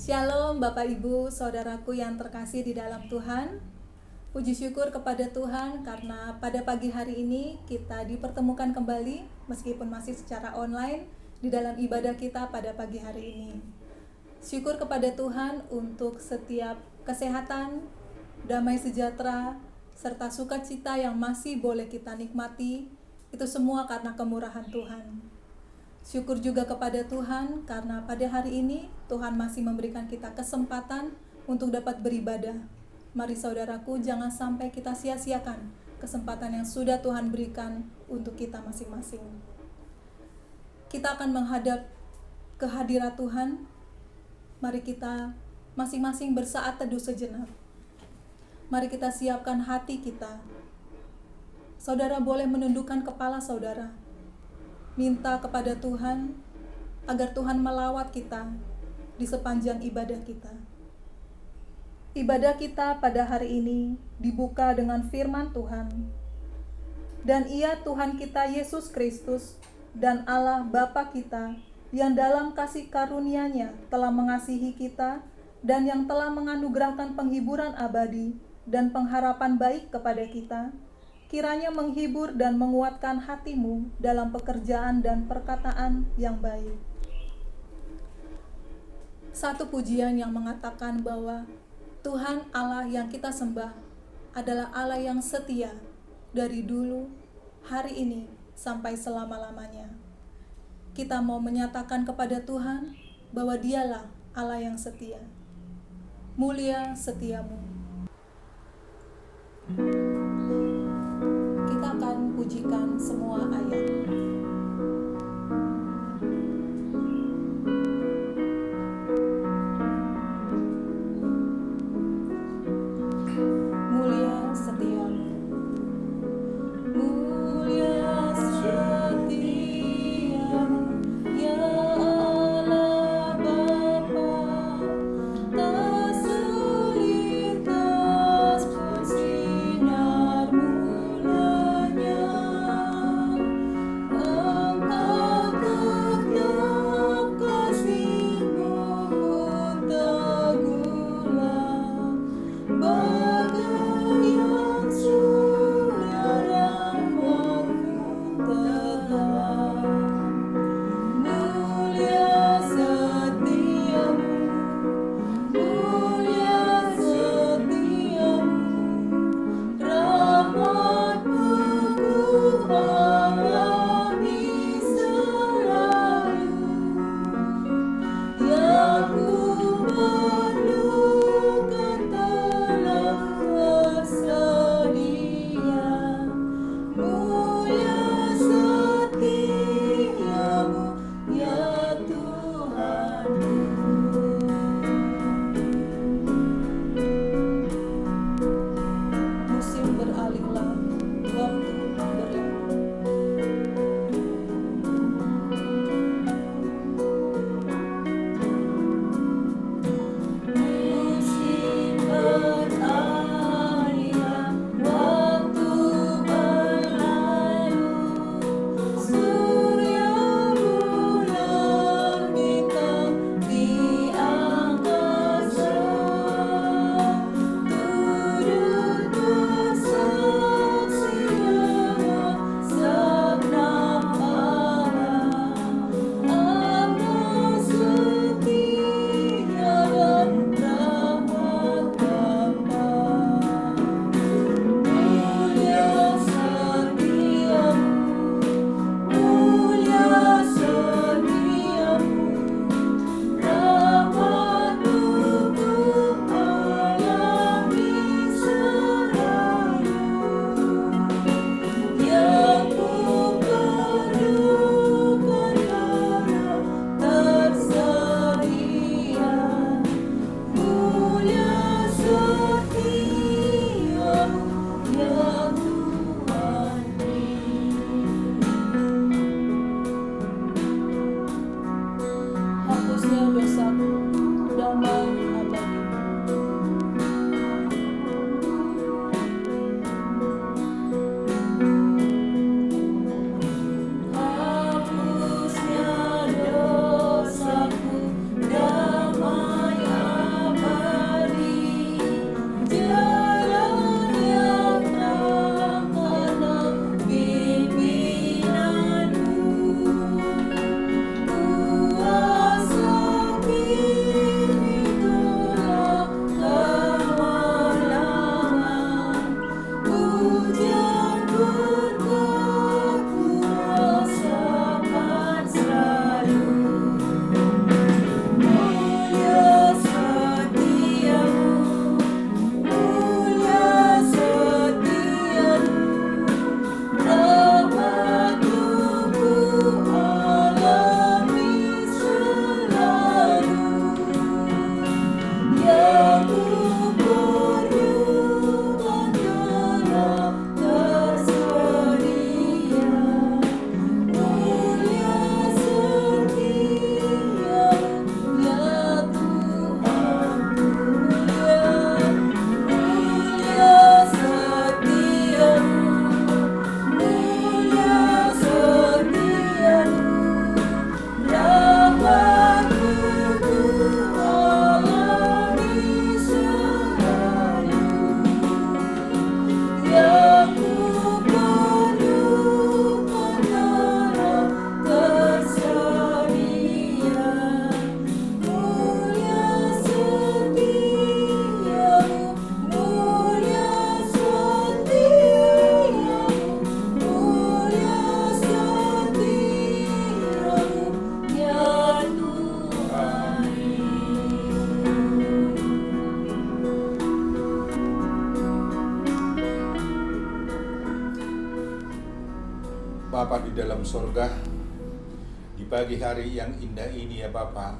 Shalom Bapak Ibu, saudaraku yang terkasih di dalam Tuhan. Puji syukur kepada Tuhan karena pada pagi hari ini kita dipertemukan kembali meskipun masih secara online di dalam ibadah kita pada pagi hari ini. Syukur kepada Tuhan untuk setiap kesehatan, damai sejahtera, serta sukacita yang masih boleh kita nikmati. Itu semua karena kemurahan Tuhan. Syukur juga kepada Tuhan karena pada hari ini Tuhan masih memberikan kita kesempatan untuk dapat beribadah. Mari saudaraku, jangan sampai kita sia-siakan kesempatan yang sudah Tuhan berikan untuk kita masing-masing. Kita akan menghadap ke hadirat Tuhan. Mari kita masing-masing bersaat teduh sejenak. Mari kita siapkan hati kita. Saudara boleh menundukkan kepala saudara. Minta kepada Tuhan agar Tuhan melawat kita di sepanjang ibadah kita. Ibadah kita pada hari ini dibuka dengan firman Tuhan. Dan Ia Tuhan kita Yesus Kristus dan Allah Bapa kita yang dalam kasih karunia-Nya telah mengasihi kita dan yang telah menganugerahkan penghiburan abadi dan pengharapan baik kepada kita, kiranya menghibur dan menguatkan hatimu dalam pekerjaan dan perkataan yang baik. Satu pujian yang mengatakan bahwa Tuhan Allah yang kita sembah adalah Allah yang setia dari dulu, hari ini, sampai selama-lamanya. Kita mau menyatakan kepada Tuhan bahwa Dialah Allah yang setia. Mulia setiamu. Kita akan pujikan semua ayat. Mulia setiamu. Mulia setiamu, ya Allah Bapa, tak selintas bersinar mulanya. Bapa di dalam sorga, di pagi hari yang indah ini ya Bapa,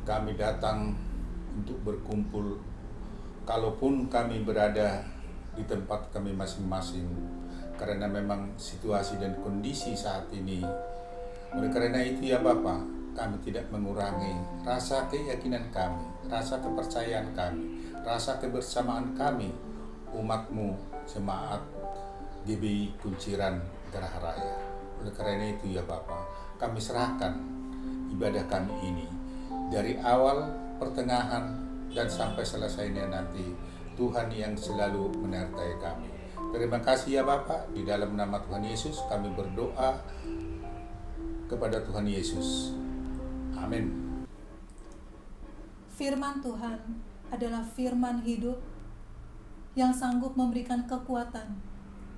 kami datang untuk berkumpul. Kalaupun kami berada di tempat kami masing-masing, karena memang situasi dan kondisi saat ini. Oleh karena itu ya Bapa, kami tidak mengurangi rasa keyakinan kami, rasa kepercayaan kami, rasa kebersamaan kami, umat-Mu, jemaat GBI Kunciran Geraha Raya. Oleh karena itu ya Bapa, kami serahkan ibadah kami ini dari awal, pertengahan, dan sampai selesainya nanti. Tuhan yang selalu menyertai kami. Terima kasih ya Bapa, di dalam nama Tuhan Yesus kami berdoa kepada Tuhan Yesus. Amin. Firman Tuhan adalah firman hidup yang sanggup memberikan kekuatan,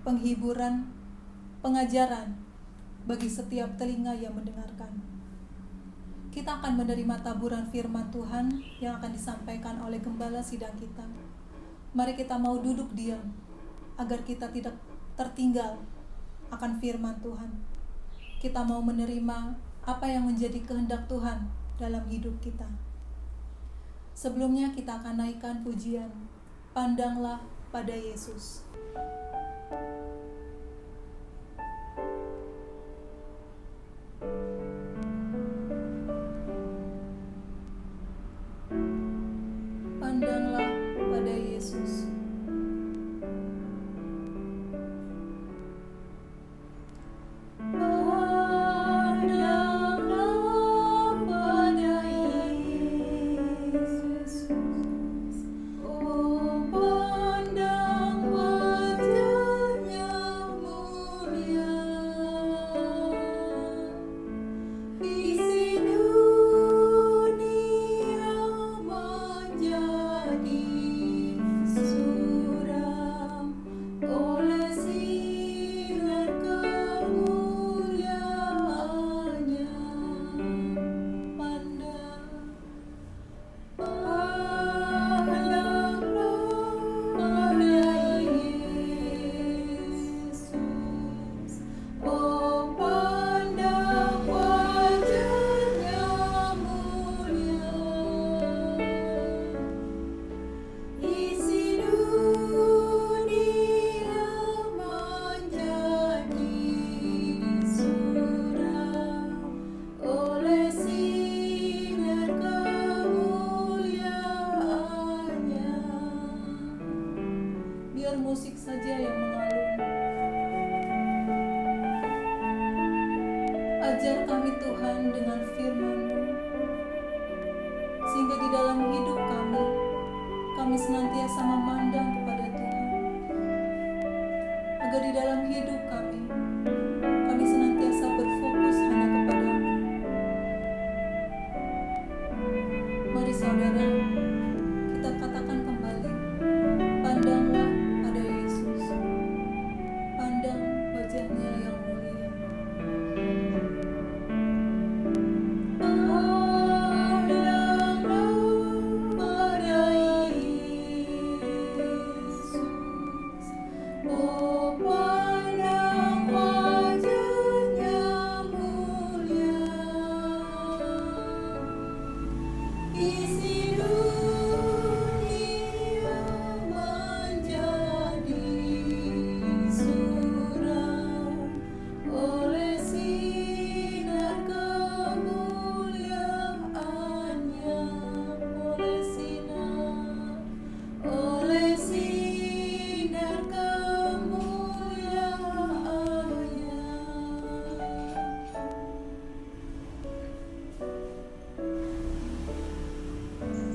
penghiburan, pengajaran bagi setiap telinga yang mendengarkan. Kita akan menerima taburan firman Tuhan yang akan disampaikan oleh gembala sidang kita. Mari kita mau duduk diam agar kita tidak tertinggal akan firman Tuhan. Kita mau menerima apa yang menjadi kehendak Tuhan dalam hidup kita. Sebelumnya kita akan naikkan pujian, Pandanglah pada Yesus. Pandanglah pada Yesus. Biar musik saja yang mengalun. Ajar kami Tuhan dengan firman-Mu, sehingga di dalam hidup kami senantiasa memandang kepada Tuhan. Agar di dalam hidup kami senantiasa berfokus hanya kepada-Mu. Mari saudara, kita katakan kembali, pandanglah pada Yesus, pandang wajahnya yang mulia.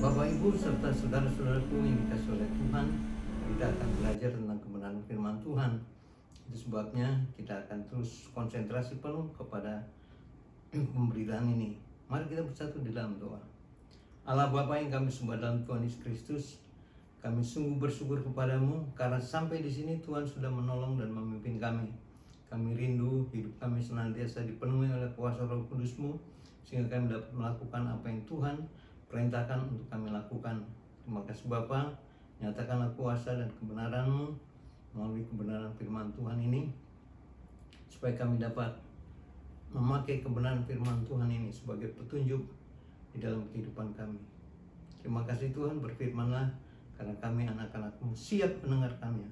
Bapak Ibu serta saudara-saudaraku yang dikasihi oleh Tuhan, kita akan belajar tentang kebenaran firman Tuhan. Itu sebabnya kita akan terus konsentrasi penuh kepada pemberitaan ini. Mari kita bersatu di dalam doa. Allah Bapa yang kami sembah dalam Tuhan Yesus Kristus, kami sungguh bersyukur kepadamu karena sampai di sini Tuhan sudah menolong dan memimpin kami. Kami rindu hidup kami senantiasa dipenuhi oleh kuasa Roh Kudus-Mu, sehingga kami dapat melakukan apa yang Tuhan perintahkan untuk kami lakukan. Terima kasih Bapa, nyatakanlah kuasa dan kebenaran-Mu melalui kebenaran firman Tuhan ini, supaya kami dapat memakai kebenaran firman Tuhan ini sebagai petunjuk di dalam kehidupan kami. Terima kasih Tuhan, berfirman-Lah, karena kami anak-anak-Mu siap mendengarkannya.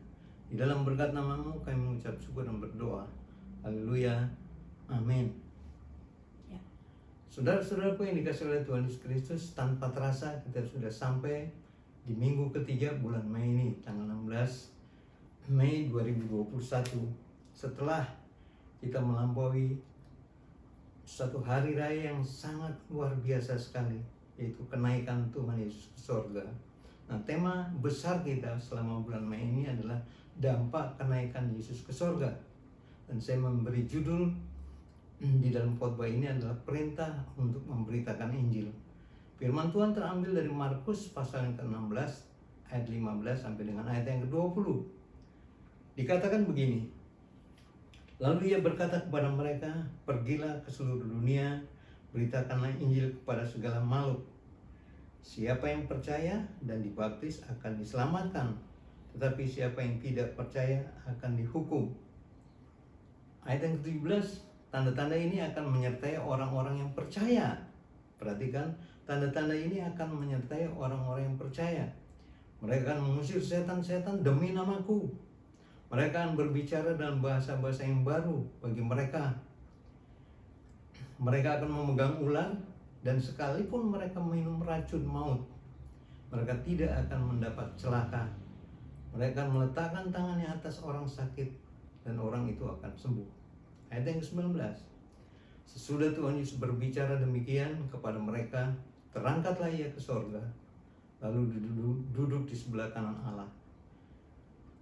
Di dalam berkat nama-Mu kami mengucap syukur dan berdoa. Haleluya. Amin. Ya. Saudara-saudaraku yang dikasihi oleh Tuhan Yesus Kristus, tanpa terasa kita sudah sampai di minggu ketiga bulan Mei ini, tanggal 16 Mei 2021. Setelah kita melampaui satu hari raya yang sangat luar biasa sekali, yaitu kenaikan Tuhan Yesus ke surga. Nah, tema besar kita selama bulan Mei ini adalah dampak kenaikan Yesus ke surga. Dan saya memberi judul di dalam khotbah ini adalah perintah untuk memberitakan Injil. Firman Tuhan terambil dari Markus pasal yang ke-16 ayat 15 sampai dengan ayat yang ke-20. Dikatakan begini, lalu ia berkata kepada mereka, pergilah ke seluruh dunia, beritakanlah Injil kepada segala makhluk. Siapa yang percaya dan dibaptis akan diselamatkan, tetapi siapa yang tidak percaya akan dihukum. Ayat yang ke-17, tanda-tanda ini akan menyertai orang-orang yang percaya. Perhatikan, tanda-tanda ini akan menyertai orang-orang yang percaya. Mereka akan mengusir setan-setan demi nama-Ku. Mereka akan berbicara dalam bahasa-bahasa yang baru bagi mereka. Mereka akan memegang ular, dan sekalipun mereka minum racun maut, mereka tidak akan mendapat celaka. Mereka akan meletakkan tangannya atas orang sakit, dan orang itu akan sembuh. Ayat yang ke-19. Sesudah Tuhan Yesus berbicara demikian kepada mereka, terangkatlah ia ke sorga, lalu duduk di sebelah kanan Allah.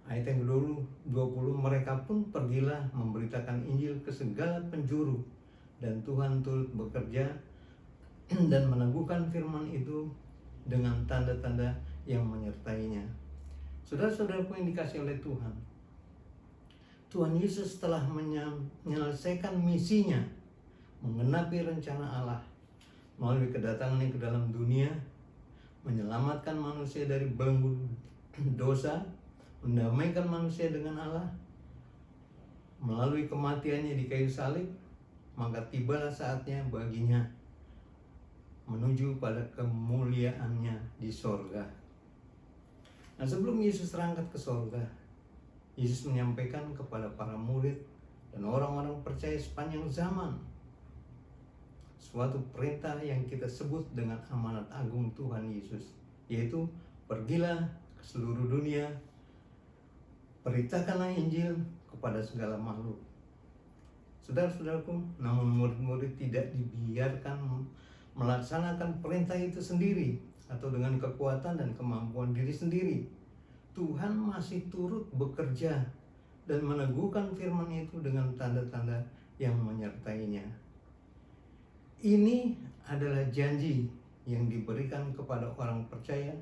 Ayat yang ke-20, mereka pun pergilah memberitakan Injil ke segala penjuru, dan Tuhan turut bekerja dan meneguhkan firman itu dengan tanda-tanda yang menyertainya. Saudara-saudaraku yang dikasihi oleh Tuhan, Tuhan Yesus telah menyelesaikan misinya, menggenapi rencana Allah melalui kedatangannya ke dalam dunia, menyelamatkan manusia dari belenggu dosa, mendamaikan manusia dengan Allah. Melalui kematiannya di kayu salib, maka tibalah saatnya baginya menuju pada kemuliaannya di sorga. Nah, sebelum Yesus terangkat ke sorga, Yesus menyampaikan kepada para murid dan orang-orang percaya sepanjang zaman suatu perintah yang kita sebut dengan amanat agung Tuhan Yesus, yaitu pergilah ke seluruh dunia, beritakanlah Injil kepada segala makhluk. Saudara-saudaraku, namun murid-murid tidak dibiarkan melaksanakan perintah itu sendiri atau dengan kekuatan dan kemampuan diri sendiri. Tuhan masih turut bekerja dan meneguhkan firman itu dengan tanda-tanda yang menyertainya. Ini adalah janji yang diberikan kepada orang percaya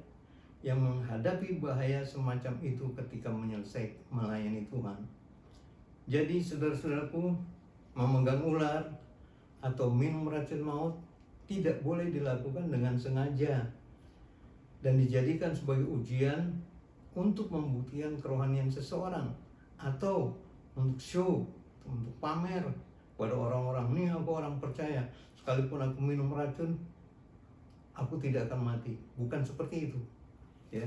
yang menghadapi bahaya semacam itu ketika melayani Tuhan. Jadi saudara-saudaraku, memegang ular atau minum racun maut tidak boleh dilakukan dengan sengaja dan dijadikan sebagai ujian untuk membuktikan kerohanian seseorang atau untuk show, untuk pamer pada orang-orang, nih aku orang percaya, sekalipun aku minum racun aku tidak akan mati. Bukan seperti itu, ya.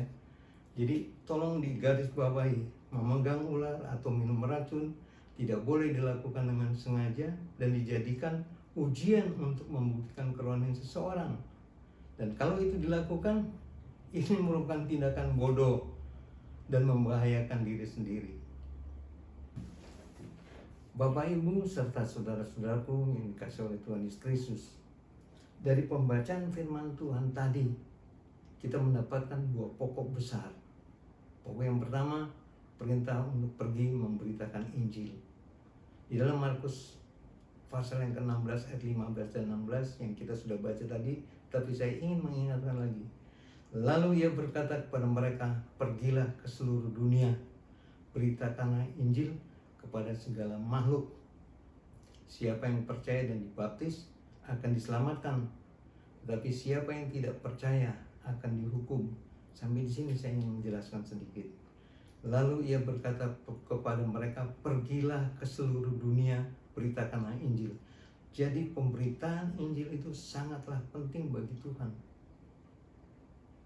Jadi tolong digarisbawahi, memegang ular atau minum racun tidak boleh dilakukan dengan sengaja dan dijadikan ujian untuk membuktikan kerohanian seseorang. Dan kalau itu dilakukan, ini merupakan tindakan bodoh dan membahayakan diri sendiri. Bapak, Ibu, serta saudara-saudaraku yang dikasihi oleh Tuhan Yesus Kristus, dari pembacaan firman Tuhan tadi, kita mendapatkan dua pokok besar. Pokok yang pertama, perintah untuk pergi memberitakan Injil. Di dalam Markus pasal yang ke-16 ayat 15 dan 16 yang kita sudah baca tadi, tapi saya ingin mengingatkan lagi. Lalu ia berkata kepada mereka, pergilah ke seluruh dunia, beritakanlah Injil kepada segala makhluk. Siapa yang percaya dan dibaptis akan diselamatkan, tetapi siapa yang tidak percaya akan dihukum. Sampai di sini saya ingin menjelaskan sedikit. Lalu ia berkata kepada mereka, pergilah ke seluruh dunia, beritakanlah Injil. Jadi pemberitaan Injil itu sangatlah penting bagi Tuhan.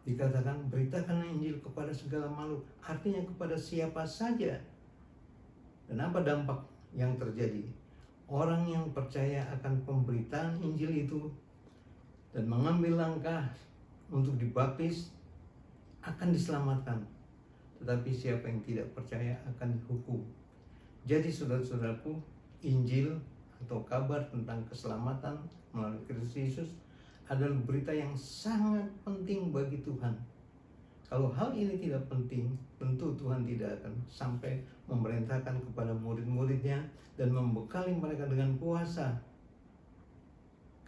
Dikatakan beritakanlah Injil kepada segala makhluk, artinya kepada siapa saja. Dan apa dampak yang terjadi? Orang yang percaya akan pemberitaan Injil itu dan mengambil langkah untuk dibaptis akan diselamatkan. Tetapi siapa yang tidak percaya akan dihukum. Jadi saudara-saudaraku, Injil atau kabar tentang keselamatan melalui Kristus Yesus adalah berita yang sangat penting bagi Tuhan. Kalau hal ini tidak penting, tentu Tuhan tidak akan sampai memerintahkan kepada murid-muridnya dan membekali mereka dengan kuasa.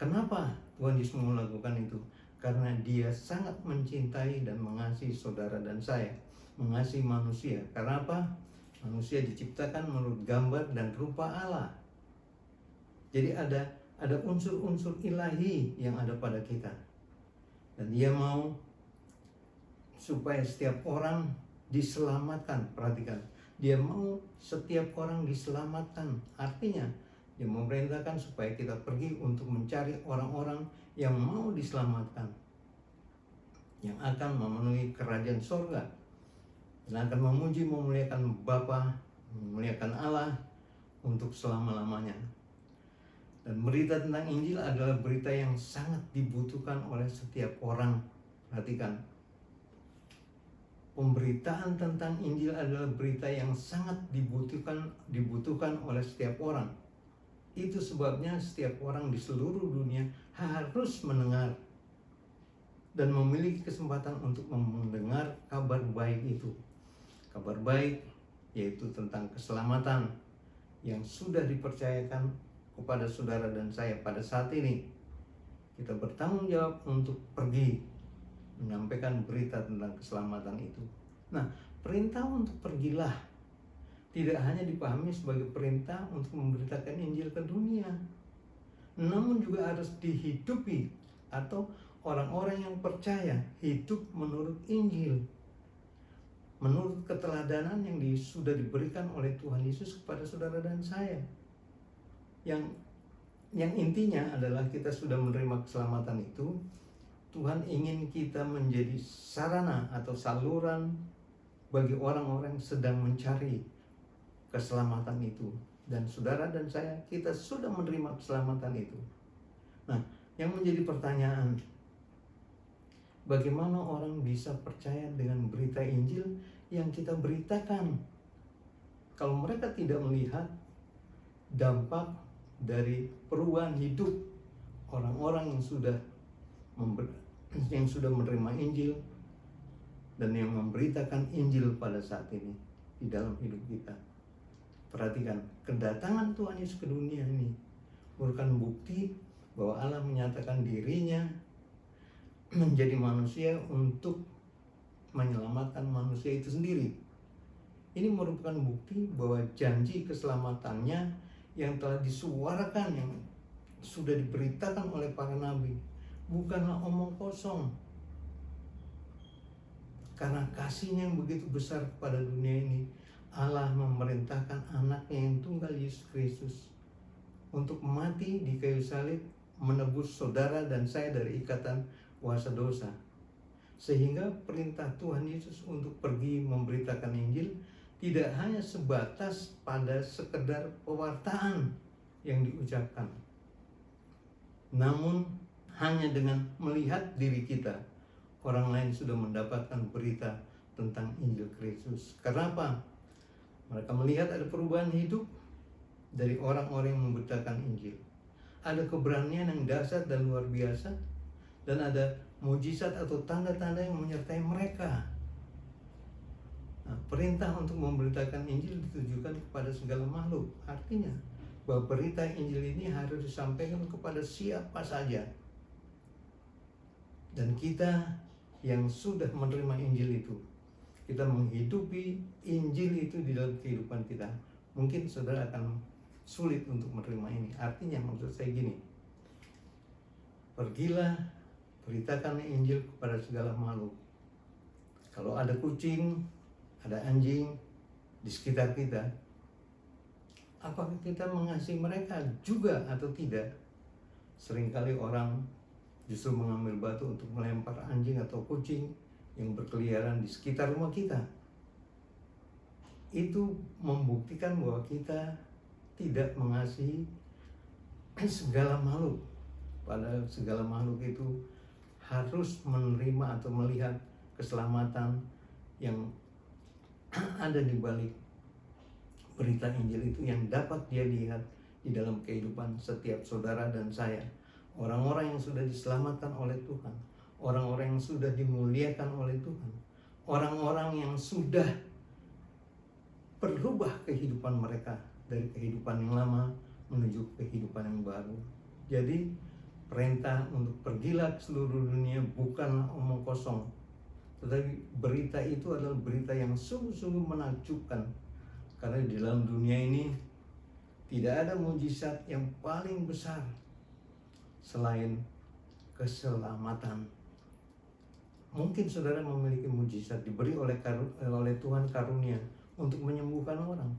Kenapa Tuhan Yesus melakukan itu? Karena Dia sangat mencintai dan mengasihi saudara dan saya, mengasihi manusia. Karena apa? Manusia diciptakan menurut gambar dan rupa Allah. Jadi ada unsur-unsur ilahi yang ada pada kita. Dan Dia mau supaya setiap orang diselamatkan. Perhatikan, Dia mau setiap orang diselamatkan. Artinya Dia memerintahkan supaya kita pergi untuk mencari orang-orang yang mau diselamatkan, yang akan memenuhi kerajaan sorga, dan akan memuji memuliakan Bapa, memuliakan Allah untuk selama-lamanya. Dan berita tentang Injil adalah berita yang sangat dibutuhkan oleh setiap orang. Perhatikan, pemberitaan tentang Injil adalah berita yang sangat dibutuhkan oleh setiap orang. Itu sebabnya setiap orang di seluruh dunia harus mendengar dan memiliki kesempatan untuk mendengar kabar baik itu. Kabar baik yaitu tentang keselamatan yang sudah dipercayakan kepada saudara dan saya pada saat ini. Kita bertanggung jawab untuk pergi menyampaikan berita tentang keselamatan itu. Nah, perintah untuk pergilah tidak hanya dipahami sebagai perintah untuk memberitakan Injil ke dunia, namun juga harus dihidupi, atau orang-orang yang percaya hidup menurut Injil, menurut keteladanan yang sudah diberikan oleh Tuhan Yesus kepada saudara dan saya. Yang intinya adalah kita sudah menerima keselamatan itu, Tuhan ingin kita menjadi sarana atau saluran bagi orang-orang yang sedang mencari keselamatan itu. Dan saudara dan saya, kita sudah menerima keselamatan itu. Nah, yang menjadi pertanyaan, bagaimana orang bisa percaya dengan berita Injil yang kita beritakan kalau mereka tidak melihat dampak dari perubahan hidup orang-orang yang sudah menerima Injil dan yang memberitakan Injil pada saat ini di dalam hidup kita. Perhatikan, kedatangan Tuhan Yesus ke dunia ini merupakan bukti bahwa Allah menyatakan dirinya menjadi manusia untuk menyelamatkan manusia itu sendiri. Ini merupakan bukti bahwa janji keselamatannya yang telah disuarakan, yang sudah diberitakan oleh para nabi, bukanlah omong kosong. Karena kasihnya yang begitu besar kepada dunia ini, Allah memerintahkan anaknya yang tunggal, Yesus Kristus, untuk mati di kayu salib, menebus saudara dan saya dari ikatan kuasa dosa. Sehingga perintah Tuhan Yesus untuk pergi memberitakan Injil tidak hanya sebatas pada sekedar pewartaan yang diucapkan, namun hanya dengan melihat diri kita, orang lain sudah mendapatkan berita tentang Injil Kristus. Karena apa? Mereka melihat ada perubahan hidup dari orang-orang yang memberitakan Injil. Ada keberanian yang dahsyat dan luar biasa, dan ada mujizat atau tanda-tanda yang menyertai mereka. Nah, perintah untuk memberitakan Injil ditujukan kepada segala makhluk. Artinya bahwa berita Injil ini harus disampaikan kepada siapa saja. Dan kita yang sudah menerima Injil itu, kita menghidupi Injil itu di dalam kehidupan kita. Mungkin saudara akan sulit untuk menerima ini. Artinya maksud saya gini, pergilah, beritakan Injil kepada segala makhluk. Kalau ada kucing ada anjing di sekitar kita, apakah kita mengasihi mereka juga atau tidak? Seringkali orang justru mengambil batu untuk melempar anjing atau kucing yang berkeliaran di sekitar rumah kita. Itu membuktikan bahwa kita tidak mengasihi segala makhluk. Padahal segala makhluk itu harus menerima atau melihat keselamatan yang ada di balik berita Injil itu, yang dapat dia lihat di dalam kehidupan setiap saudara dan saya. Orang-orang yang sudah diselamatkan oleh Tuhan, orang-orang yang sudah dimuliakan oleh Tuhan, orang-orang yang sudah berubah kehidupan mereka dari kehidupan yang lama menuju kehidupan yang baru. Jadi perintah untuk pergilah ke seluruh dunia bukanlah omong kosong, tetapi berita itu adalah berita yang sungguh-sungguh menakjubkan. Karena di dalam dunia ini tidak ada mujizat yang paling besar selain keselamatan. Mungkin saudara memiliki mujizat, diberi oleh Tuhan karunia untuk menyembuhkan orang.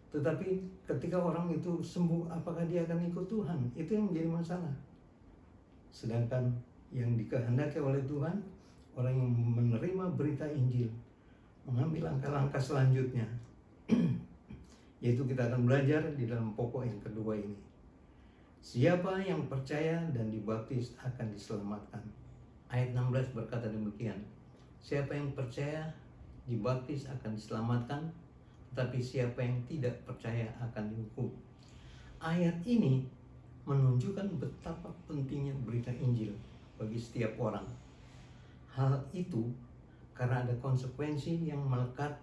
Tetapi ketika orang itu sembuh, apakah dia akan ikut Tuhan? Itu yang menjadi masalah. Sedangkan yang dikehendaki oleh Tuhan, orang yang menerima berita Injil, mengambil langkah-langkah selanjutnya, yaitu kita akan belajar di dalam pokok yang kedua ini. Siapa yang percaya dan dibaptis akan diselamatkan. Ayat 16 berkata demikian. Siapa yang percaya dibaptis akan diselamatkan, tetapi siapa yang tidak percaya akan dihukum. Ayat ini menunjukkan betapa pentingnya berita Injil bagi setiap orang. Hal itu karena ada konsekuensi yang melekat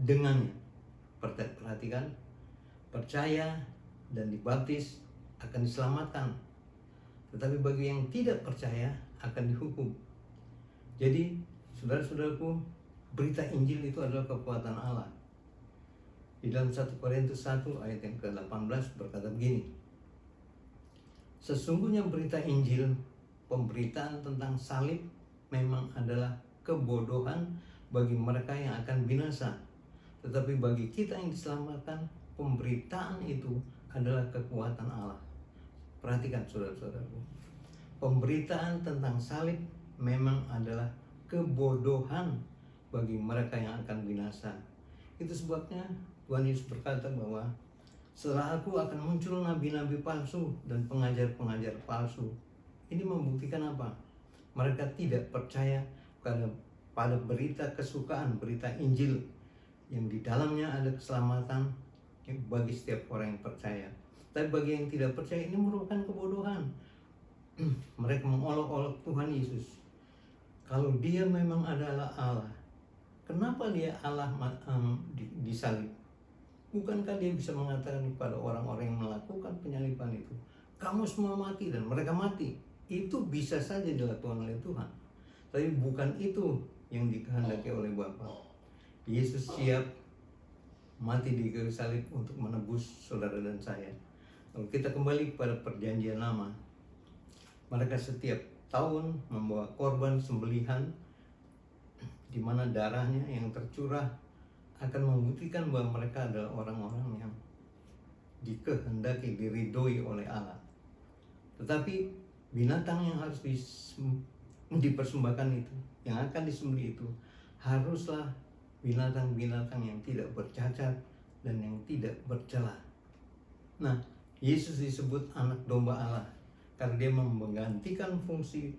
dengannya. Perhatikan, percaya dan dibaptis akan diselamatkan, tetapi bagi yang tidak percaya akan dihukum. Jadi saudara-saudaraku, berita Injil itu adalah kekuatan Allah. Di dalam 1 Korintus 1 ayat yang ke-18 berkata begini. Sesungguhnya berita Injil, pemberitaan tentang salib, memang adalah kebodohan bagi mereka yang akan binasa. Tetapi bagi kita yang diselamatkan, pemberitaan itu adalah kekuatan Allah. Perhatikan saudara-saudaraku, pemberitaan tentang salib memang adalah kebodohan bagi mereka yang akan binasa. Itu sebabnya Tuhan Yesus berkata bahwa setelah aku akan muncul nabi-nabi palsu dan pengajar-pengajar palsu. Ini membuktikan apa? Mereka tidak percaya pada berita kesukaan, berita Injil yang di dalamnya ada keselamatan bagi setiap orang yang percaya. Tapi bagi yang tidak percaya, ini merupakan kebodohan. Mereka mengolok-olok Tuhan Yesus. Kalau dia memang adalah Allah, kenapa dia Allah disalib? Bukankah dia bisa mengatakan kepada orang-orang yang melakukan penyaliban itu, kamu semua mati, dan mereka mati? Itu bisa saja dilakukan oleh Tuhan. Tapi bukan itu yang dikehendaki oleh Bapa. Yesus siap mati di kayu salib untuk menebus saudara dan saya. Kalau kita kembali kepada perjanjian lama, mereka setiap tahun membawa korban sembelihan di mana darahnya yang tercurah akan membuktikan bahwa mereka adalah orang-orang yang dikehendaki, diridhoi oleh Allah. Tetapi binatang yang harus dipersembahkan itu, yang akan disembelih itu, haruslah binatang-binatang yang tidak bercacat dan yang tidak bercela. Nah, Yesus disebut anak domba Allah karena dia menggantikan fungsi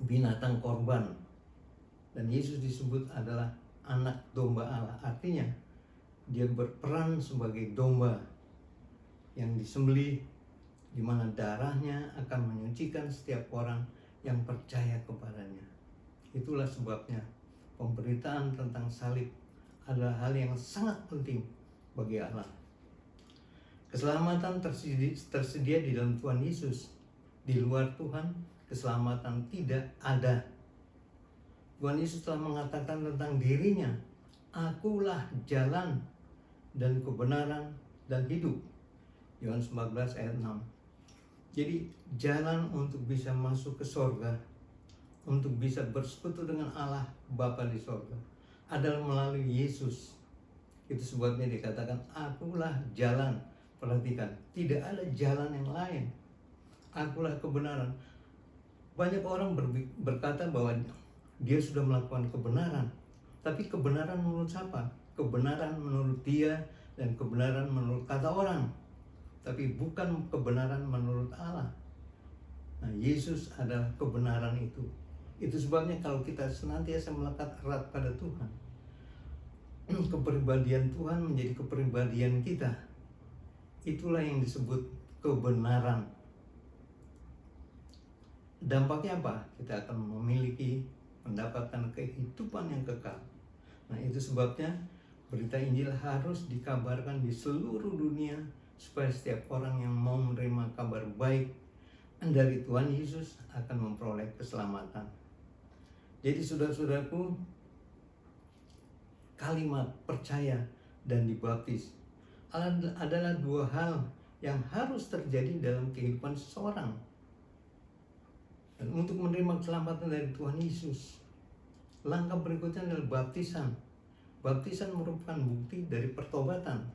binatang korban. Dan Yesus disebut adalah anak domba Allah. Artinya dia berperan sebagai domba yang disembelih, di mana darahnya akan menyucikan setiap orang yang percaya kepadanya. Itulah sebabnya pemberitaan tentang salib adalah hal yang sangat penting bagi Allah. Keselamatan tersedia di dalam Tuhan Yesus. Di luar Tuhan, keselamatan tidak ada. Tuhan Yesus telah mengatakan tentang dirinya, akulah jalan dan kebenaran dan hidup. Yohanes 14 ayat 6. Jadi jalan untuk bisa masuk ke sorga, untuk bisa bersekutu dengan Allah Bapa di sorga adalah melalui Yesus. Itu sebabnya dikatakan, akulah jalan. Perhatikan, tidak ada jalan yang lain. Akulah kebenaran. Banyak orang berkata bahwa dia sudah melakukan kebenaran. Tapi kebenaran menurut siapa? Kebenaran menurut dia dan kebenaran menurut kata orang. Tapi bukan kebenaran menurut Allah. Nah, Yesus adalah kebenaran itu. Itu sebabnya kalau kita senantiasa melekat erat pada Tuhan, kepribadian Tuhan menjadi kepribadian kita. Itulah yang disebut kebenaran. Dampaknya apa? Kita akan mendapatkan kehidupan yang kekal. Nah, itu sebabnya berita Injil harus dikabarkan di seluruh dunia supaya setiap orang yang mau menerima kabar baik dari Tuhan Yesus akan memperoleh keselamatan. Jadi saudara-saudaraku, kalimat percaya dan dibaptis adalah dua hal yang harus terjadi dalam kehidupan seseorang. Dan untuk menerima keselamatan dari Tuhan Yesus, langkah berikutnya adalah baptisan. Baptisan merupakan bukti dari pertobatan.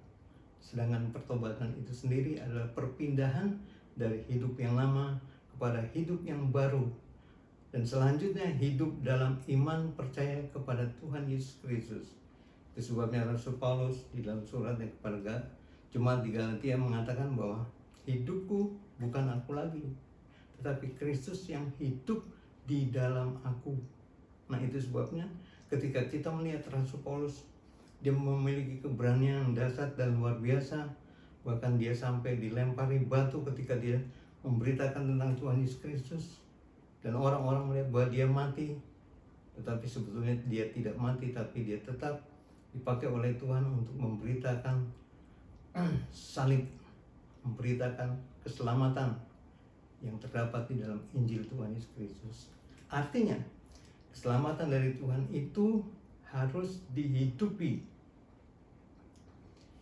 Sedangkan pertobatan itu sendiri adalah perpindahan dari hidup yang lama kepada hidup yang baru. Dan selanjutnya hidup dalam iman percaya kepada Tuhan Yesus Kristus. Itu sebabnya Rasul Paulus di dalam suratnya kepada jemaat di Galatia mengatakan bahwa hidupku bukan aku lagi, tetapi Kristus yang hidup di dalam aku. Nah, itu sebabnya ketika kita melihat Rasul Paulus, dia memiliki keberanian yang dahsyat dan luar biasa. Bahkan dia sampai dilempari batu ketika dia memberitakan tentang Tuhan Yesus Kristus. Dan orang-orang melihat bahwa dia mati, tetapi sebetulnya dia tidak mati, tapi dia tetap dipakai oleh Tuhan untuk memberitakan salib, memberitakan keselamatan yang terdapat di dalam Injil Tuhan Yesus Kristus. Artinya, keselamatan dari Tuhan itu harus dihidupi.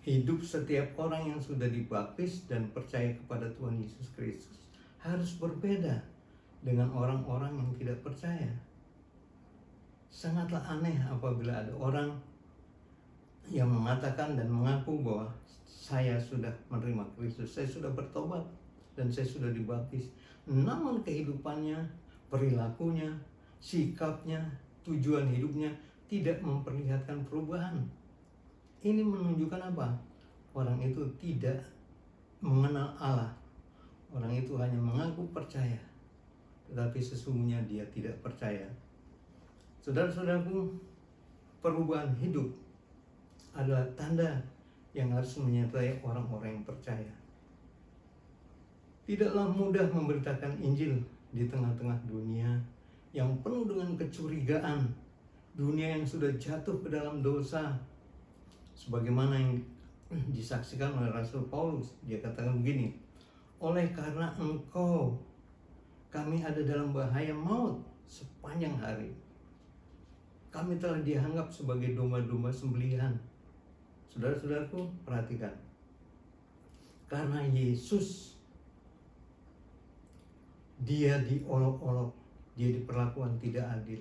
Hidup setiap orang yang sudah dibaptis dan percaya kepada Tuhan Yesus Kristus harus berbeda dengan orang-orang yang tidak percaya. Sangatlah aneh apabila ada orang yang mengatakan dan mengaku bahwa saya sudah menerima Kristus, saya sudah bertobat, dan saya sudah dibaptis. Namun kehidupannya, perilakunya, sikapnya, tujuan hidupnya tidak memperlihatkan perubahan. Ini menunjukkan apa? Orang itu tidak mengenal Allah. Orang itu hanya mengaku percaya, tetapi sesungguhnya dia tidak percaya. Saudara-saudaraku, perubahan hidup adalah tanda yang harus menyertai orang-orang yang percaya. Tidaklah mudah memberitakan Injil di tengah-tengah dunia yang penuh dengan kecurigaan, dunia yang sudah jatuh ke dalam dosa. Sebagaimana yang disaksikan oleh Rasul Paulus, dia katakan begini, oleh karena engkau kami ada dalam bahaya maut sepanjang hari. Kami telah dianggap sebagai domba-domba sembelihan. Saudara-saudaraku, perhatikan. Karena Yesus, dia diolok-olok, dia diperlakukan tidak adil.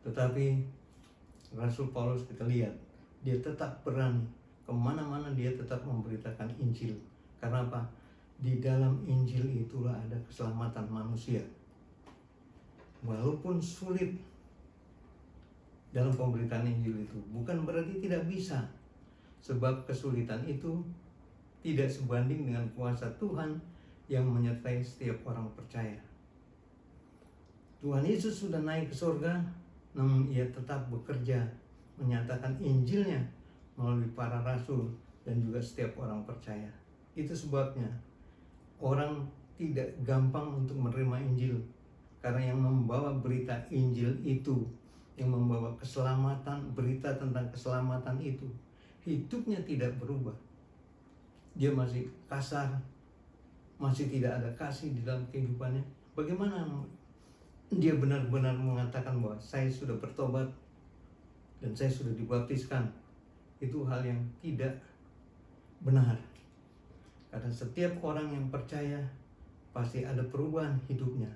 Tetapi Rasul Paulus kita lihat, dia tetap berani. Kemana-mana dia tetap memberitakan Injil. Karena apa? Di dalam Injil itulah ada keselamatan manusia. Walaupun sulit dalam pemberitaan Injil itu, bukan berarti tidak bisa. Sebab kesulitan itu tidak sebanding dengan kuasa Tuhan yang menyertai setiap orang percaya. Tuhan Yesus sudah naik ke surga, namun ia tetap bekerja menyatakan Injilnya melalui para rasul dan juga setiap orang percaya. Itu sebabnya orang tidak gampang untuk menerima Injil, karena yang membawa berita Injil itu, yang membawa keselamatan, berita tentang keselamatan itu, hidupnya tidak berubah. Dia masih kasar, masih tidak ada kasih di dalam kehidupannya. Bagaimana dia benar-benar mengatakan bahwa saya sudah bertobat dan saya sudah dibaptiskan? Itu hal yang tidak benar. Karena setiap orang yang percaya pasti ada perubahan hidupnya.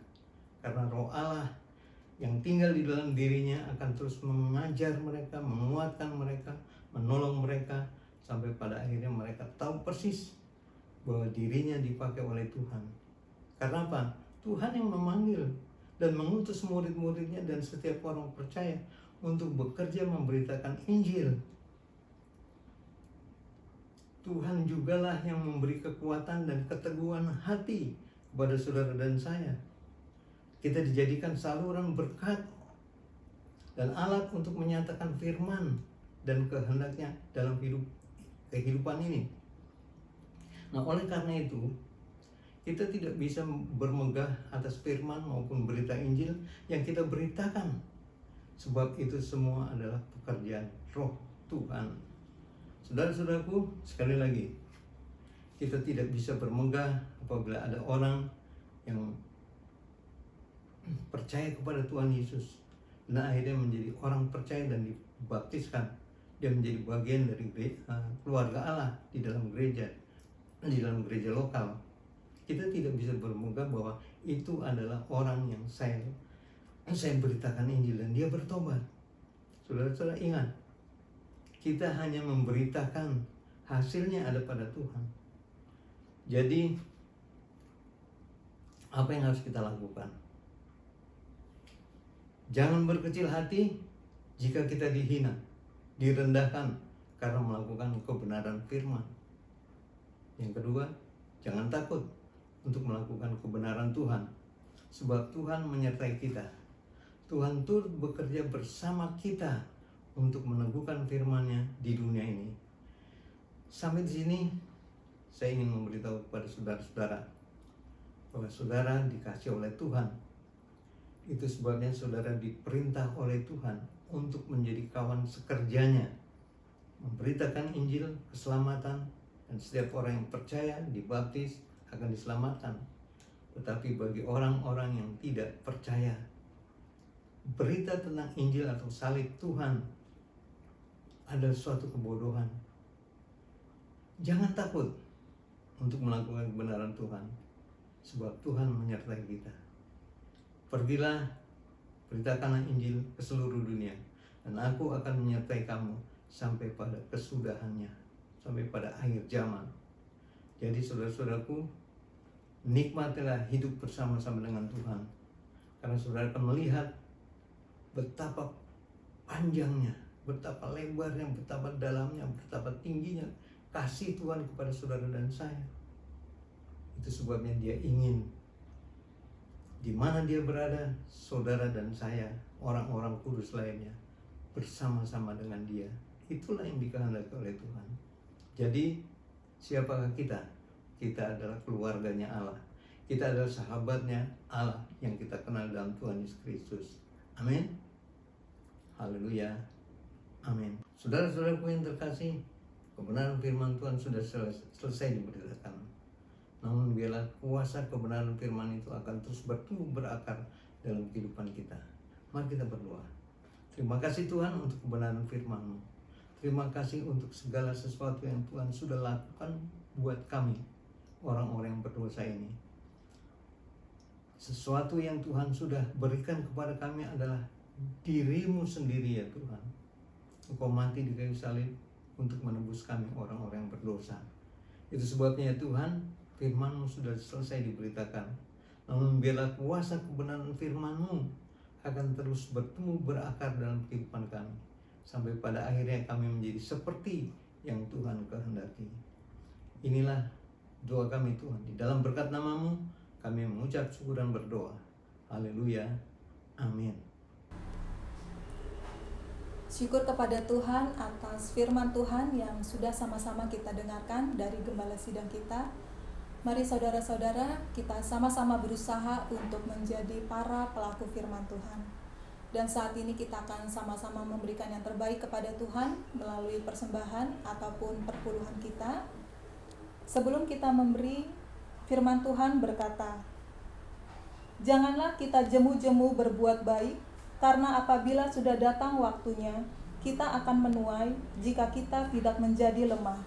karena Roh Allah yang tinggal di dalam dirinya akan terus mengajar mereka, menguatkan mereka, menolong mereka, sampai pada akhirnya mereka tahu persis bahwa dirinya dipakai oleh Tuhan. Karena apa? Tuhan yang memanggil dan mengutus murid-muridnya dan setiap orang percaya untuk bekerja memberitakan Injil. Tuhan jugalah yang memberi kekuatan dan keteguhan hati kepada saudara dan saya. Kita dijadikan saluran berkat dan alat untuk menyatakan firman dan kehendaknya dalam kehidupan ini. Nah, oleh karena itu, kita tidak bisa bermegah atas firman maupun berita Injil yang kita beritakan. Sebab itu semua adalah pekerjaan Roh Tuhan. Saudara-saudaraku, sekali lagi, kita tidak bisa bermegah apabila ada orang yang percaya kepada Tuhan Yesus dan akhirnya menjadi orang percaya dan dibaptiskan. Dia menjadi bagian dari keluarga Allah di dalam gereja lokal. Kita tidak bisa bermegah bahwa itu adalah orang yang saya beritakan Injil dan dia bertobat. Saudara-saudara ingat, kita hanya memberitakan, hasilnya ada pada Tuhan. Jadi apa yang harus kita lakukan? Jangan berkecil hati jika kita dihina, direndahkan karena melakukan kebenaran firman. Yang kedua, jangan takut untuk melakukan kebenaran Tuhan, sebab Tuhan menyertai kita. Tuhan turut bekerja bersama kita untuk meneguhkan firman-Nya di dunia ini. Sampai di sini saya ingin memberitahu kepada saudara-saudara bahwa saudara dikasihi oleh Tuhan. Itu sebabnya saudara diperintah oleh Tuhan untuk menjadi kawan sekerjanya, memberitakan Injil keselamatan, dan setiap orang yang percaya dibaptis akan diselamatkan. Tetapi bagi orang-orang yang tidak percaya, berita tentang Injil atau salib Tuhan adalah suatu kebodohan. Jangan takut untuk melakukan kebenaran Tuhan, sebab Tuhan menyertai kita. Pergilah, beritakanlah Injil ke seluruh dunia, dan aku akan menyertai kamu sampai pada kesudahannya, sampai pada akhir zaman. Jadi saudara-saudaraku, nikmatilah hidup bersama-sama dengan Tuhan, karena saudara akan melihat betapa panjangnya, betapa lebarnya, betapa dalamnya, betapa tingginya kasih Tuhan kepada saudara dan saya. Itu sebabnya Dia ingin di mana Dia berada, saudara dan saya, orang-orang kudus lainnya, bersama-sama dengan Dia. Itulah yang dikehendaki oleh Tuhan. Jadi, siapakah kita? Kita adalah keluarganya Allah. Kita adalah sahabatnya Allah yang kita kenal dalam Tuhan Yesus Kristus. Amin. Haleluya. Amin. Saudara-saudaraku yang terkasih, kebenaran firman Tuhan sudah selesai diberitakan. Namun biarlah kuasa kebenaran firman itu akan terus bertumbuh berakar dalam kehidupan kita. Mari kita berdoa. Terima kasih Tuhan untuk kebenaran firman-Mu. Terima kasih untuk segala sesuatu yang Tuhan sudah lakukan buat kami, orang-orang yang berdosa ini. Sesuatu yang Tuhan sudah berikan kepada kami adalah diri-Mu sendiri ya Tuhan. Engkau mati di kayu salib untuk menebus kami, orang-orang yang berdosa. Itu sebabnya ya Tuhan, firman-Mu sudah selesai diberitakan. Namun biarlah kuasa kebenaran firman-Mu akan terus bertumbuh berakar dalam kehidupan kami, sampai pada akhirnya kami menjadi seperti yang Tuhan kehendaki. Inilah doa kami Tuhan. Di dalam berkat nama-Mu kami mengucap syukur dan berdoa. Haleluya. Amin. Syukur kepada Tuhan atas firman Tuhan yang sudah sama-sama kita dengarkan dari gembala sidang kita. Mari saudara-saudara, kita sama-sama berusaha untuk menjadi para pelaku firman Tuhan. Dan saat ini kita akan sama-sama memberikan yang terbaik kepada Tuhan melalui persembahan ataupun perpuluhan kita. Sebelum kita memberi, firman Tuhan berkata, "Janganlah kita jemu-jemu berbuat baik, karena apabila sudah datang waktunya, kita akan menuai jika kita tidak menjadi lemah.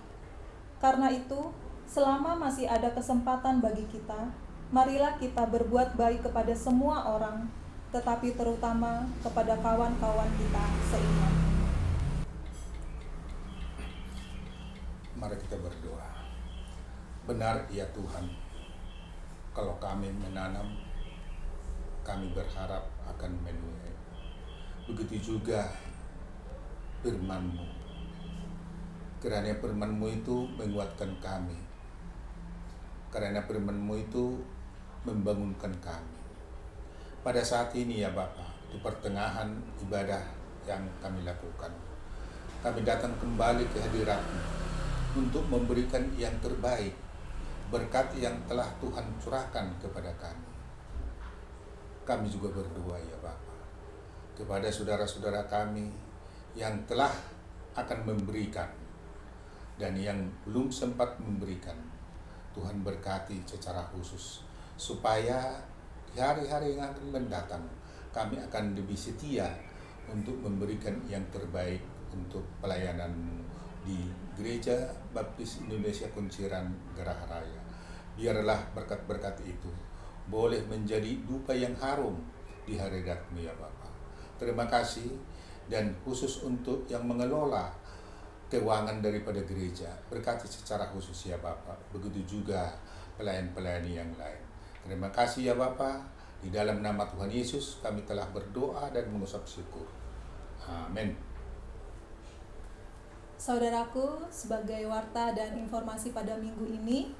Karena itu, selama masih ada kesempatan bagi kita, marilah kita berbuat baik kepada semua orang, tetapi terutama kepada kawan-kawan kita seiman. Mari kita berdoa. Benar ya Tuhan, kalau kami menanam, kami berharap akan menuai. Begitu juga firman-Mu. Kiranya firman-Mu itu menguatkan kami. Karena firman-Mu itu membangunkan kami. Pada saat ini ya Bapa, di pertengahan ibadah yang kami lakukan, kami datang kembali ke hadirat-Mu untuk memberikan yang terbaik, berkat yang telah Tuhan curahkan kepada kami. Kami juga berdoa ya Bapa, kepada saudara-saudara kami yang telah akan memberikan dan yang belum sempat memberikan. Tuhan berkati secara khusus, supaya di hari-hari yang akan mendatang kami akan lebih setia untuk memberikan yang terbaik untuk pelayanan-Mu di Gereja Baptis Indonesia Kunciran Geraha Raya. Biarlah berkat-berkat itu boleh menjadi dupa yang harum di hadirat-Mu ya Bapa. Terima kasih, dan khusus untuk yang mengelola keuangan daripada gereja, berkati secara khusus ya Bapa. Begitu juga pelayan-pelayan yang lain. Terima kasih ya Bapa. Di dalam nama Tuhan Yesus kami telah berdoa dan mengucap syukur. Amin. Saudaraku, sebagai warta dan informasi pada minggu ini,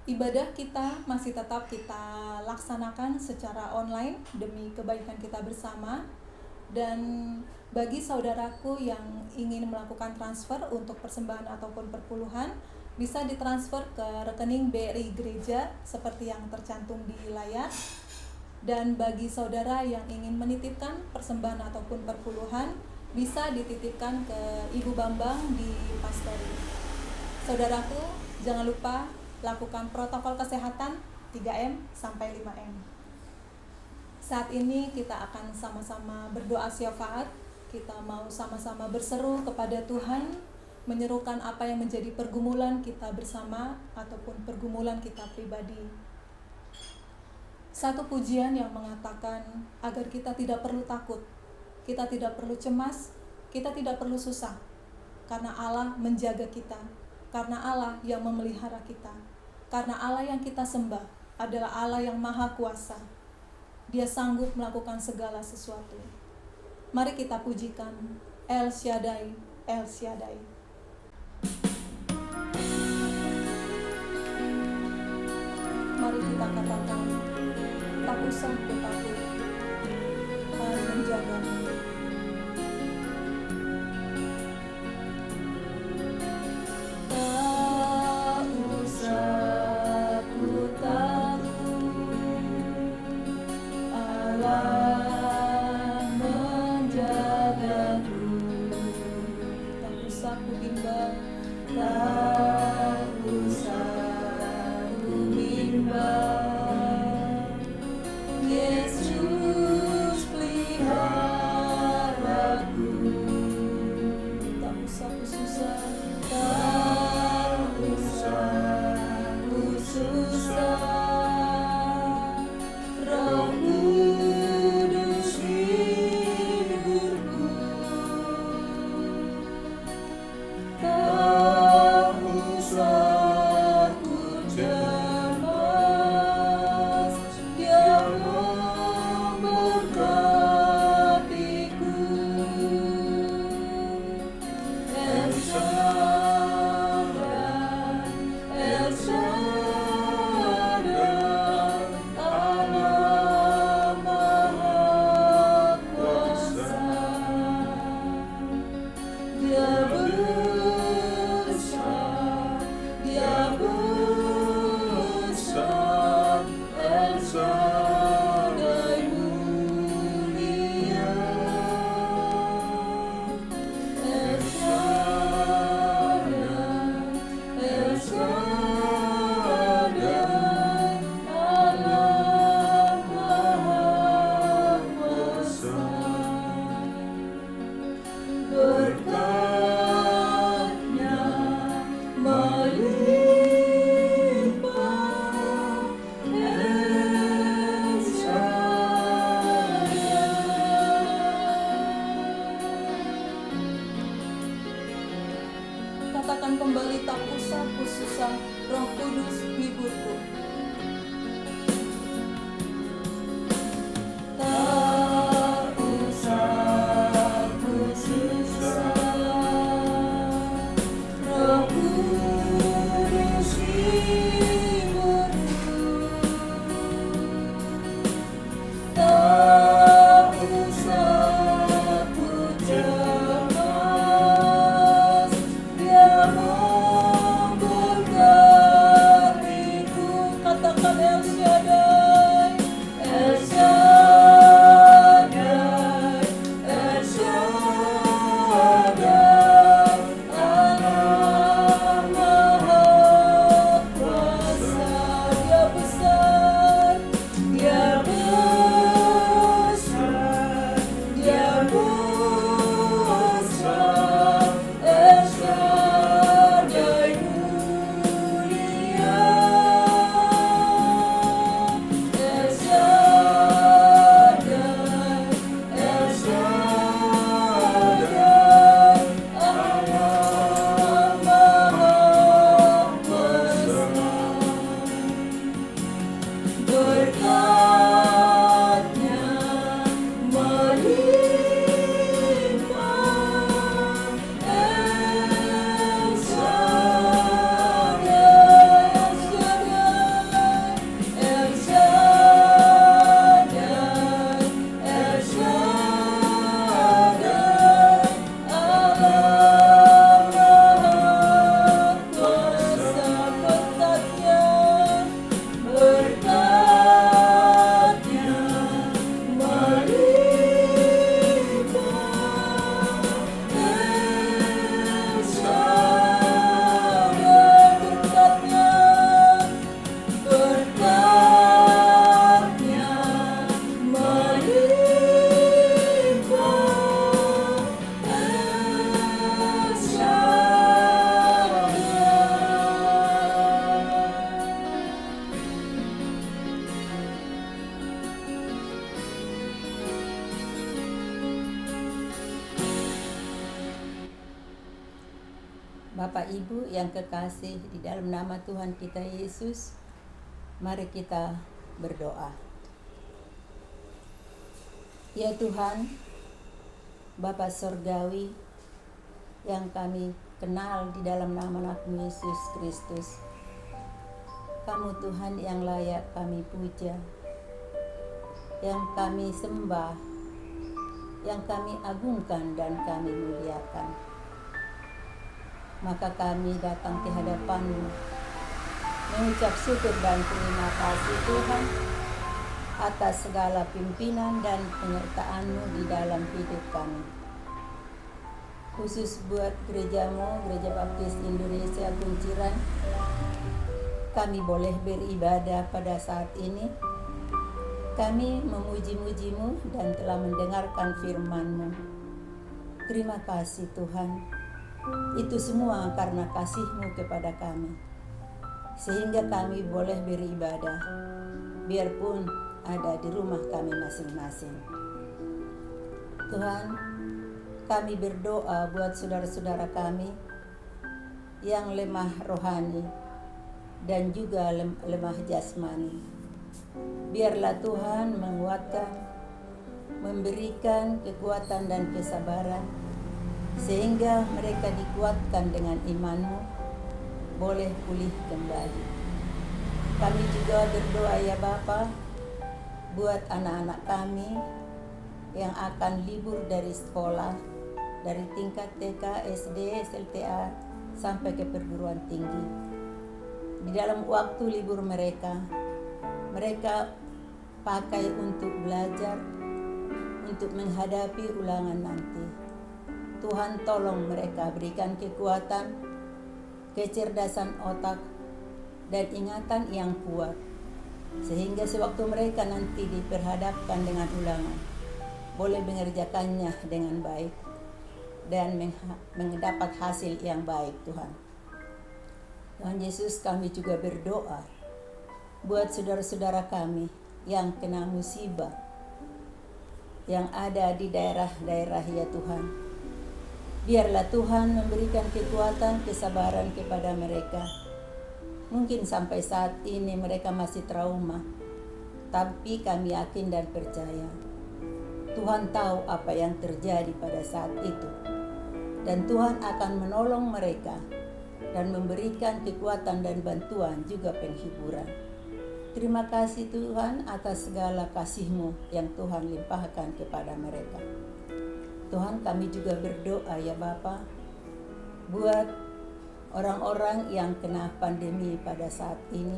ibadah kita masih tetap kita laksanakan secara online demi kebaikan kita bersama. Dan bagi saudaraku yang ingin melakukan transfer untuk persembahan ataupun perpuluhan, bisa ditransfer ke rekening BRI Gereja seperti yang tercantum di layar. Dan bagi saudara yang ingin menitipkan persembahan ataupun perpuluhan, bisa dititipkan ke Ibu Bambang di Pastori. Saudaraku, jangan lupa lakukan protokol kesehatan 3M sampai 5M. Saat ini kita akan sama-sama berdoa syafaat. Kita mau sama-sama berseru kepada Tuhan, menyerukan apa yang menjadi pergumulan kita bersama ataupun pergumulan kita pribadi. Satu pujian yang mengatakan agar kita tidak perlu takut, kita tidak perlu cemas, kita tidak perlu susah, karena Allah menjaga kita, karena Allah yang memelihara kita, karena Allah yang kita sembah adalah Allah yang maha kuasa. Dia sanggup melakukan segala sesuatu. Mari kita pujikan El Shaddai, El Shaddai. Mari kita katakan, tak usah ku takut, Tuhan menjagamu. Tak usah ku takut, Allah menjagaku. Tak usah ku bimbang, tak usah ku bimbang. Yesus pelihara susah, Roh Kudus hiburku. Tak usah ku susah, Roh Kudus hiburku. Tak usah ku cemas, Dia memberkatiku. Katakan El Shaddai, El Shaddai, El Shaddai, Allah Maha Kuasa. Dia besar, Dia besar, Dia besar. El Shaddai mulia, El Shaddai, El Shaddai, Allah Maha Kuasa. Berkatnya melimpah, El Shaddai, El Shaddai, El Shaddai, Allah Maha Kuasa. Berkatnya melimpah, El Shaddai. Berkatnya melimpah, El Shaddai. Bapak Ibu yang kekasih di dalam nama Tuhan kita Yesus, mari kita berdoa. Ya Tuhan, Bapa Sorgawi yang kami kenal di dalam nama anakmu Yesus Kristus, Kamu Tuhan yang layak kami puja, yang kami sembah, yang kami agungkan dan kami muliakan. Maka kami datang ke hadapan-Mu mengucap syukur dan terima kasih Tuhan atas segala pimpinan dan penyertaan-Mu di dalam hidup kami. Khusus buat gereja-Mu, Gereja Baptis Indonesia Kunciran, kami boleh beribadah pada saat ini. Kami memuji-muji-Mu dan telah mendengarkan firman-Mu. Terima kasih Tuhan. Itu semua karena kasih-Mu kepada kami, sehingga kami boleh beribadah, biarpun ada di rumah kami masing-masing. Tuhan, kami berdoa buat saudara-saudara kami yang lemah rohani dan juga lemah jasmani. Biarlah Tuhan menguatkan, memberikan kekuatan dan kesabaran, sehingga mereka dikuatkan dengan iman-Mu, boleh pulih kembali. Kami juga berdoa ya Bapa, buat anak-anak kami yang akan libur dari sekolah, dari tingkat TK, SD, SLTA, sampai ke perguruan tinggi. Di dalam waktu libur mereka pakai untuk belajar, untuk menghadapi ulangan nanti. Tuhan tolong mereka, berikan kekuatan, kecerdasan otak, dan ingatan yang kuat, sehingga sewaktu mereka nanti diperhadapkan dengan ulangan, boleh mengerjakannya dengan baik dan mendapat hasil yang baik Tuhan. Tuhan Yesus, kami juga berdoa buat saudara-saudara kami yang kena musibah, yang ada di daerah-daerah ya Tuhan. Biarlah Tuhan memberikan kekuatan, kesabaran kepada mereka. Mungkin sampai saat ini mereka masih trauma, tapi kami yakin dan percaya Tuhan tahu apa yang terjadi pada saat itu. Dan Tuhan akan menolong mereka dan memberikan kekuatan dan bantuan juga penghiburan. Terima kasih Tuhan atas segala kasih-Mu yang Tuhan limpahkan kepada mereka. Tuhan, kami juga berdoa ya Bapa, buat orang-orang yang kena pandemi pada saat ini.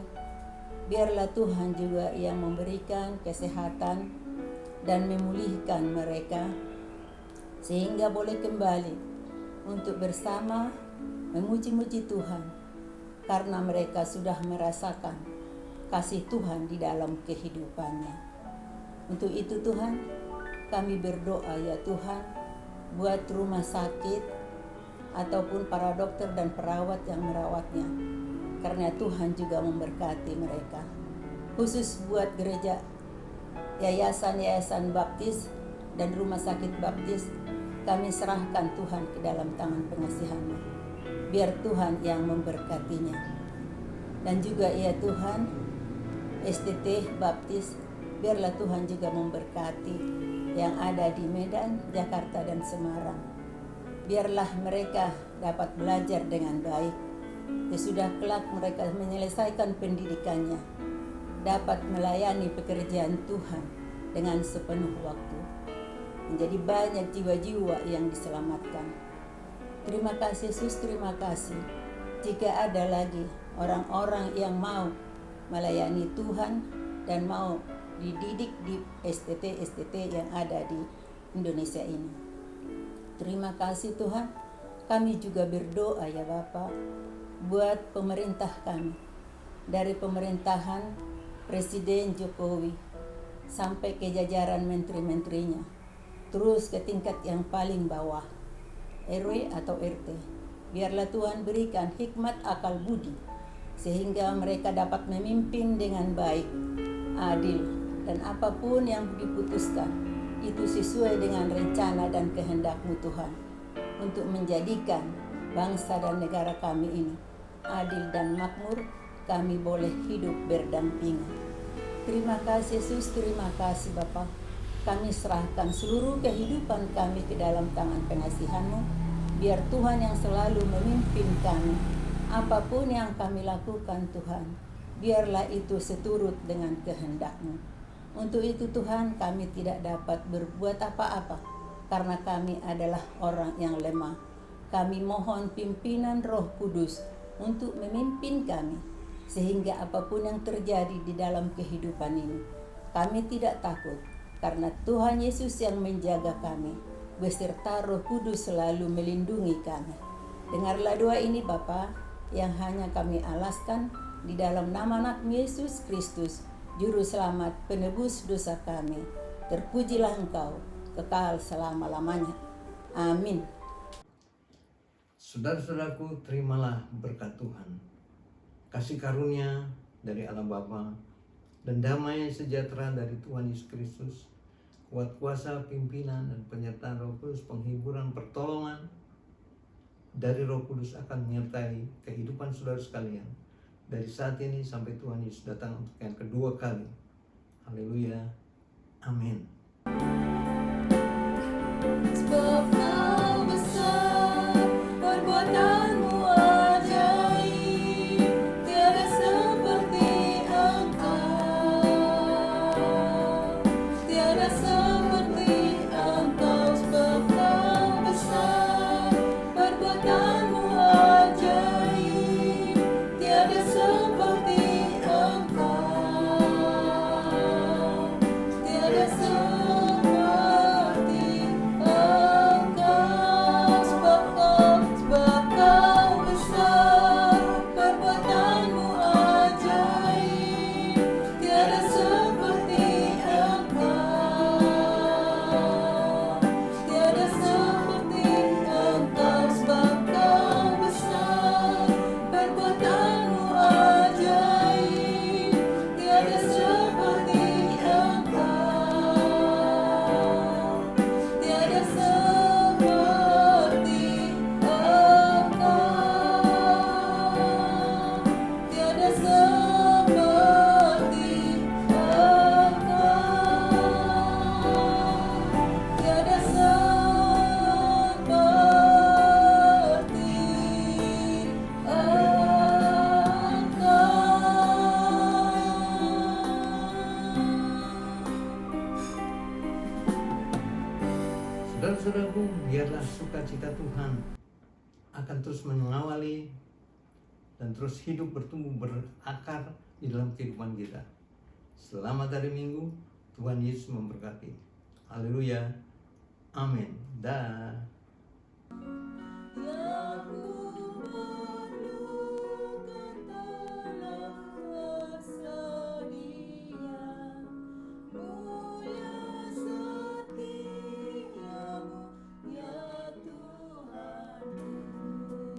Biarlah Tuhan juga yang memberikan kesehatan dan memulihkan mereka, sehingga boleh kembali untuk bersama memuji-muji Tuhan, karena mereka sudah merasakan kasih Tuhan di dalam kehidupannya. Untuk itu Tuhan, kami berdoa ya Tuhan, buat rumah sakit ataupun para dokter dan perawat yang merawatnya, karena Tuhan juga memberkati mereka. Khusus buat gereja, yayasan-yayasan baptis dan rumah sakit baptis, kami serahkan Tuhan ke dalam tangan pengasihan-Mu. Biar Tuhan yang memberkatinya. Dan juga ya Tuhan, STT baptis, biarlah Tuhan juga memberkati yang ada di Medan, Jakarta, dan Semarang. Biarlah mereka dapat belajar dengan baik. Sesudah kelak mereka menyelesaikan pendidikannya, dapat melayani pekerjaan Tuhan dengan sepenuh waktu. Menjadi banyak jiwa-jiwa yang diselamatkan. Terima kasih Yesus, terima kasih. Jika ada lagi orang-orang yang mau melayani Tuhan dan mau dididik di STT yang ada di Indonesia ini. Terima kasih Tuhan. Kami juga berdoa ya Bapa, buat pemerintah kami, dari pemerintahan Presiden Jokowi sampai ke jajaran menteri-menterinya, terus ke tingkat yang paling bawah, RW atau RT. Biarlah Tuhan berikan hikmat akal budi, sehingga mereka dapat memimpin dengan baik, adil, dan apapun yang diputuskan itu sesuai dengan rencana dan kehendak-Mu Tuhan, untuk menjadikan bangsa dan negara kami ini adil dan makmur. Kami boleh hidup berdampingan. Terima kasih Yesus, terima kasih Bapa. Kami serahkan seluruh kehidupan kami ke dalam tangan pengasihan-Mu. Biar Tuhan yang selalu memimpin kami. Apapun yang kami lakukan Tuhan, biarlah itu seturut dengan kehendak-Mu. Untuk itu Tuhan, kami tidak dapat berbuat apa-apa, karena kami adalah orang yang lemah. Kami mohon pimpinan Roh Kudus untuk memimpin kami, sehingga apapun yang terjadi di dalam kehidupan ini, kami tidak takut, karena Tuhan Yesus yang menjaga kami, beserta Roh Kudus selalu melindungi kami. Dengarlah doa ini Bapa, yang hanya kami alaskan di dalam nama anak Yesus Kristus, Juru Selamat penebus dosa kami. Terpujilah Engkau kekal selama-lamanya. Amin. Saudara-saudaraku, terimalah berkat Tuhan, kasih karunia dari Allah Bapa, dan damai sejahtera dari Tuhan Yesus Kristus, kuat kuasa pimpinan dan penyertaan Roh Kudus, penghiburan, pertolongan dari Roh Kudus akan menyertai kehidupan saudara sekalian dari saat ini sampai Tuhan Yesus datang untuk yang kedua kali. Haleluya. Amin. Sebab Kau besar, perbuatan-Mu ajaib, tiada seperti Engkau, tiada seperti Engkau. Sebab Kau besar, perbuatan-Mu ajaib, tiada seperti Engkau, tiada seperti Engkau. Sebab Kau besar, perbuatan-Mu ajaib, tiada seperti Engkau, Saudara-saudaraku, biarlah sukacita Tuhan akan terus mengawali dan terus hidup bertumbuh berakar di dalam kehidupan kita. Selamat hari Minggu, Tuhan Yesus memberkati. Haleluya. Amin. Dah. Yang